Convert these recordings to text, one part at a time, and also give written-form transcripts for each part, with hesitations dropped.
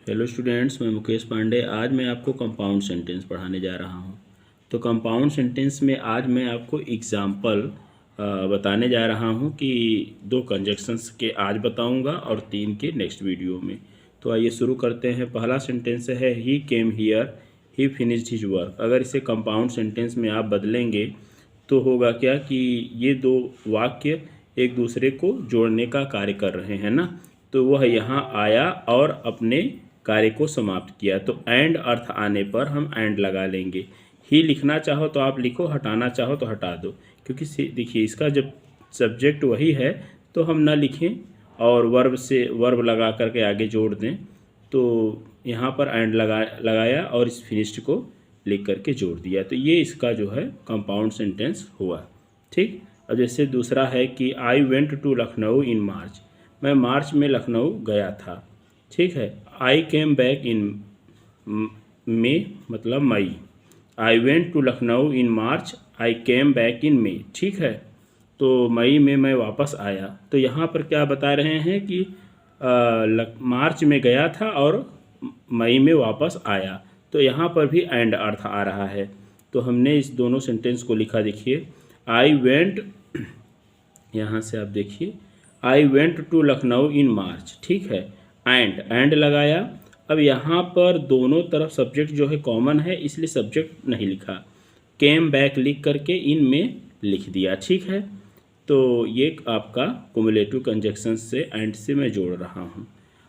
Hello students, मैं मुकेश पांडे। आज मैं आपको कंपाउंड सेंटेंस पढ़ाने जा रहा हूँ। तो कंपाउंड सेंटेंस में आज मैं आपको एग्जाम्पल बताने जा रहा हूँ कि 2 कंजक्शंस के आज बताऊँगा और 3 के नेक्स्ट वीडियो में। तो आइए शुरू करते हैं। पहला सेंटेंस है he came here, he finished his work. अगर इसे कंपाउंड सेंटेंस में आप बदलेंगे तो होगा क्या कि ये 2 वाक्य एक दूसरे को जोड़ने का कार्य कर रहे हैं ना। तो वह यहाँ आया और अपने कार्य को समाप्त किया। तो एंड अर्थ आने पर हम एंड लगा लेंगे। ही लिखना चाहो तो आप लिखो, हटाना चाहो तो हटा दो, क्योंकि देखिए इसका जब सब्जेक्ट वही है तो हम ना लिखें और वर्ब से वर्ब लगा करके आगे जोड़ दें। तो यहाँ पर एंड लगाया और इस फिनिश्ड को लिख करके जोड़ दिया। तो ये इसका जो है कंपाउंड सेंटेंस हुआ। ठीक। अब जैसे दूसरा है कि आई वेंट टू लखनऊ इन मार्च। मैं मार्च में लखनऊ गया था। ठीक है। आई केम बैक इन मई, मतलब मई। I went to Lucknow in March, I came back in May. ठीक है। तो मई में मैं वापस आया। तो यहाँ पर क्या बता रहे हैं कि मार्च में गया था और मई में वापस आया। तो यहाँ पर भी एंड अर्थ आ रहा है। तो हमने इस दोनों सेंटेंस को लिखा। देखिए आई वेंट, यहाँ से आप देखिए आई वेंट टू लखनऊ इन मार्च। ठीक है। एंड लगाया। अब यहाँ पर दोनों तरफ सब्जेक्ट जो है कॉमन है, इसलिए सब्जेक्ट नहीं लिखा। केम बैक लिख करके इन में लिख दिया। ठीक है। तो ये आपका कुमुलेटिव कंजक्शन से एंड से मैं जोड़ रहा हूँ।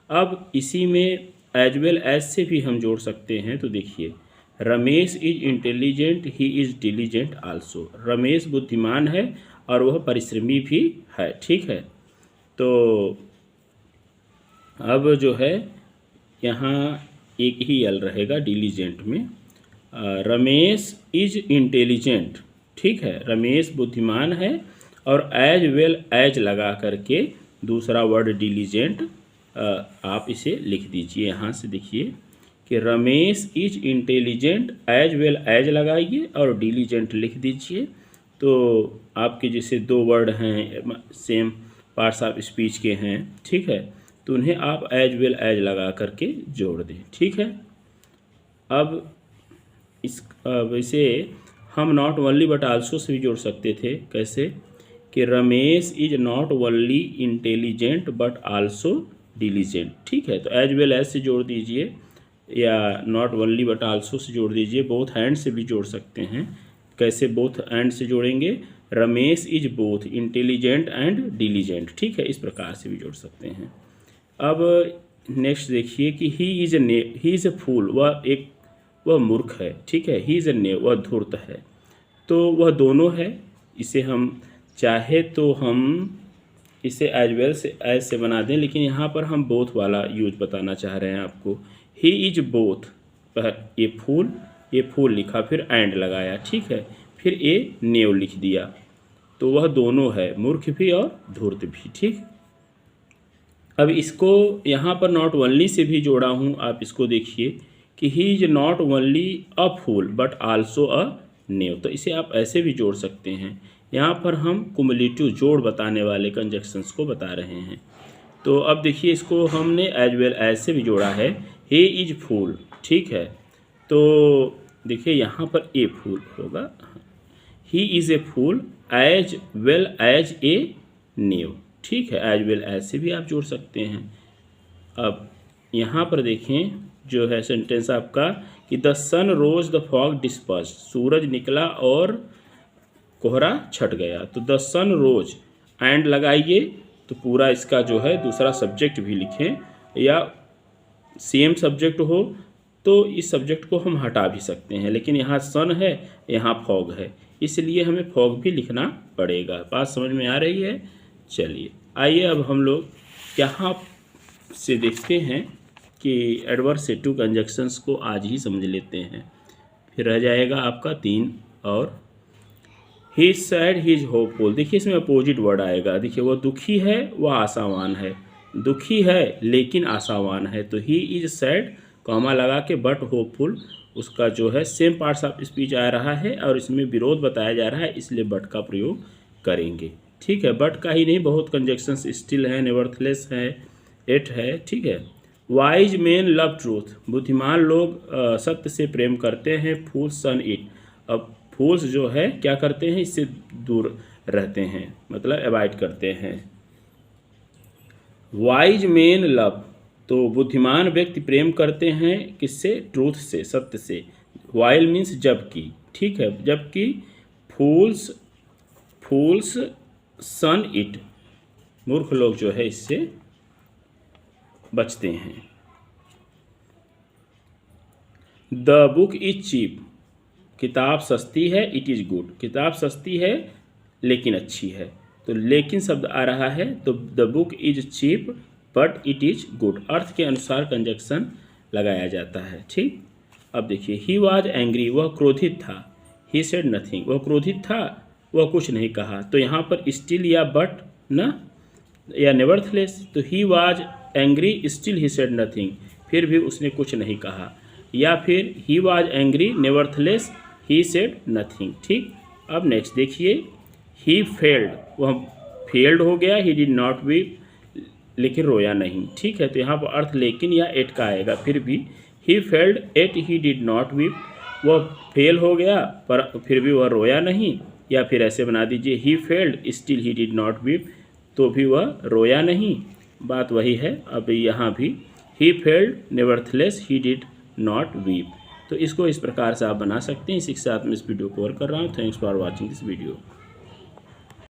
अब इसी में एज वेल एज से भी हम जोड़ सकते हैं। तो देखिए Ramesh is intelligent, he is diligent also. Ramesh बुद्धिमान है और वह परिश्रमी भी है। ठीक है। तो अब जो है यहाँ एक ही एल रहेगा डिलीजेंट में। Ramesh is intelligent. ठीक है। रमेश बुद्धिमान है और एज वेल एज लगा करके दूसरा वर्ड डिलीजेंट आप इसे लिख दीजिए। यहाँ से देखिए कि Ramesh is intelligent, as well as लगाइए और डिलीजेंट लिख दीजिए। तो आपके जैसे 2 वर्ड हैं सेम पार्ट्स ऑफ स्पीच के हैं। ठीक है। तो उन्हें आप एज वेल एज लगा करके जोड़ दें। ठीक है। अब इस वैसे हम not only but also say भी जोड़ सकते थे। कैसे कि Ramesh is not only intelligent but also diligent. ठीक है। तो एज वेल एज से जोड़ दीजिए या not only but also say जोड़ दीजिए। बोथ हैंड से भी जोड़ सकते हैं। कैसे बोथ हैंड से जोड़ेंगे? Ramesh is both intelligent and diligent. ठीक है। इस प्रकार से भी जोड़ सकते हैं। अब नेक्स्ट देखिए कि ही इज़ ए फूल, वह मूर्ख है। ठीक है। ही इज़ ए ने, वह धूर्त है। तो वह दोनों है। इसे हम चाहे तो हम इसे एज वेल से एज से बना दें, लेकिन यहाँ पर हम बोथ वाला यूज बताना चाह रहे हैं आपको। ही इज बोथ, ये फूल लिखा, फिर एंड लगाया। ठीक है। फिर ए नेव लिख दिया। तो वह दोनों है, मूर्ख भी और धूर्त भी। ठीक। अब इसको यहाँ पर नॉट ओनली से भी जोड़ा हूँ। आप इसको देखिए कि he is not only a fool but also a knave. तो इसे आप ऐसे भी जोड़ सकते हैं। यहाँ पर हम कुमुलेटिव जोड़ बताने वाले कंजक्शंस को बता रहे हैं। तो अब देखिए इसको हमने एज वेल एज से भी जोड़ा है। He is fool. ठीक है। तो देखिए यहाँ पर ए फूल होगा। He is a fool as well as a new. ठीक है। एज वेल एज से भी आप जोड़ सकते हैं। अब यहाँ पर देखें जो है सेंटेंस आपका कि the sun rose the fog disperse. सूरज निकला और कोहरा छट गया। तो द सन रोज एंड लगाइए तो पूरा इसका जो है दूसरा सब्जेक्ट भी लिखें, या सेम सब्जेक्ट हो तो इस सब्जेक्ट को हम हटा भी सकते हैं। लेकिन यहाँ सन है, यहाँ फॉग है, इसलिए हमें फॉग भी लिखना पड़ेगा। बात समझ में आ रही है? चलिए आइए अब हम लोग यहाँ से देखते हैं कि एडवर्सेटिव कंजक्शंस को आज ही समझ लेते हैं। फिर रह जाएगा आपका 3 और। He is sad, he is hopeful. देखिए इसमें अपोजिट वर्ड आएगा। देखिए वह दुखी है, वह आशावान है। दुखी है लेकिन आशावान है। तो ही इज सैड कॉमा लगा के बट होपफुल, उसका जो है सेम पार्ट्स ऑफ स्पीच आ रहा है और इसमें विरोध बताया जा रहा है, इसलिए बट का प्रयोग करेंगे। ठीक है। बट का ही नहीं, बहुत कंजक्शंस स्टिल है, नेवरथलेस है, एट है। ठीक है। वाइज मैन लव ट्रूथ, बुद्धिमान लोग सत्य से प्रेम करते हैं। फूल्स शन इट, अब फूल्स जो है क्या करते हैं, इससे दूर रहते हैं, मतलब अवॉइड करते हैं। वाइज मैन लव, तो बुद्धिमान व्यक्ति प्रेम करते हैं किससे, ट्रूथ से, सत्य से। वाइल मीन्स जबकि, ठीक है, जबकि फूल्स फूल्स शन इट, मूर्ख लोग जो है इससे बचते हैं। द बुक इज चीप, किताब सस्ती है। इट इज़ गुड, किताब सस्ती है लेकिन अच्छी है। तो लेकिन शब्द आ रहा है, तो the book is cheap but it is good, अर्थ के अनुसार कंजक्शन लगाया जाता है। ठीक, अब देखिए, ही वॉज एंग्री, वह क्रोधित था। ही सेड नथिंग, वह क्रोधित था, वह कुछ नहीं कहा। तो यहाँ पर स्टिल या बट ना या नेवरथलेस, तो he was angry still he said nothing, फिर भी उसने कुछ नहीं कहा। या फिर he was angry nevertheless he said nothing. ठीक, अब नेक्स्ट देखिए, ही फेल्ड, वह फेल्ड हो गया। ही डिड नॉट वीप, लेकिन रोया नहीं। ठीक है, तो यहाँ पर अर्थ लेकिन या एट का आएगा। फिर भी he failed yet he did not weep, वह फेल हो गया पर फिर भी वह रोया नहीं। या फिर ऐसे बना दीजिए, he failed still he did not weep, तो भी वह रोया नहीं, बात वही है। अब यहाँ भी he failed nevertheless he did not weep, तो इसको इस प्रकार से आप बना सकते हैं। इसी के साथ मैं इस वीडियो को कवर कर रहा हूँ। Thanks for watching this video.